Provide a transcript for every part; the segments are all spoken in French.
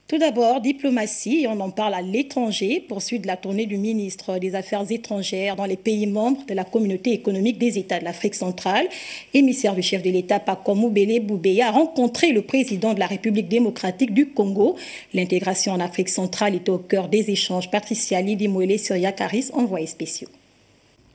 Tout d'abord, diplomatie, et on en parle à l'étranger, poursuite de la tournée du ministre des Affaires étrangères dans les pays membres de la communauté économique des États de l'Afrique centrale. Émissaire du chef de l'État, Pakomo Bele Boubeya, a rencontré le président de la République démocratique du Congo. L'intégration en Afrique centrale était au cœur des échanges. Patricia Lidimouele sur Yakaris, envoyé spéciaux.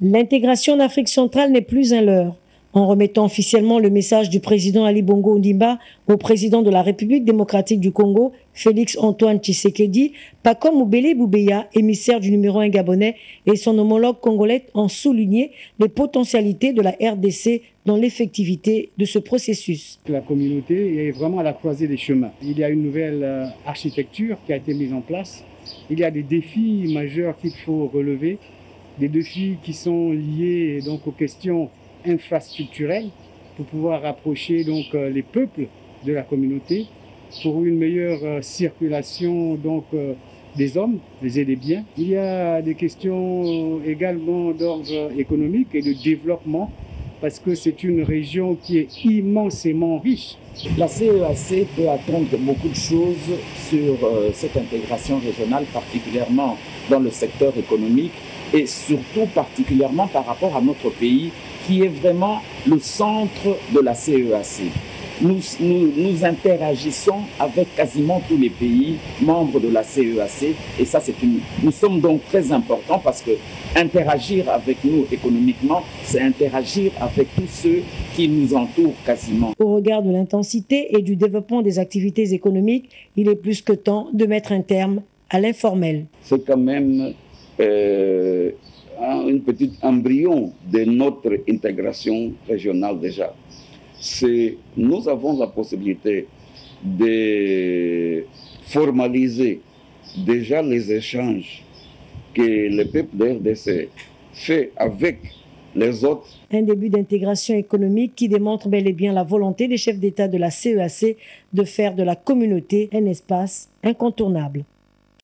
L'intégration en Afrique centrale n'est plus un leurre. En remettant officiellement le message du président Ali Bongo Ondimba au président de la République démocratique du Congo, Félix Antoine Tshisekedi, Pakomo Bele Boubeya, émissaire du numéro 1 gabonais, et son homologue congolais ont souligné les potentialités de la RDC dans l'effectivité de ce processus. La communauté est vraiment à la croisée des chemins. Il y a une nouvelle architecture qui a été mise en place. Il y a des défis majeurs qu'il faut relever, des défis qui sont liés donc aux questions infrastructurelles pour pouvoir rapprocher donc les peuples de la communauté, pour une meilleure circulation donc des hommes, et des biens. Il y a des questions également d'ordre économique et de développement, parce que c'est une région qui est immensément riche. La CEAC peut attendre beaucoup de choses sur cette intégration régionale, particulièrement dans le secteur économique et surtout particulièrement par rapport à notre pays qui est vraiment le centre de la CEAC. Nous interagissons avec quasiment tous les pays membres de la CEAC et ça nous sommes donc très importants parce que interagir avec nous économiquement, c'est interagir avec tous ceux qui nous entourent quasiment. Au regard de l'intensité et du développement des activités économiques, il est plus que temps de mettre un terme à l'informel. C'est quand même un petit embryon de notre intégration régionale déjà. Nous avons la possibilité de formaliser déjà les échanges que le peuple de RDC fait avec les autres. Un début d'intégration économique qui démontre bel et bien la volonté des chefs d'État de la CEAC de faire de la communauté un espace incontournable.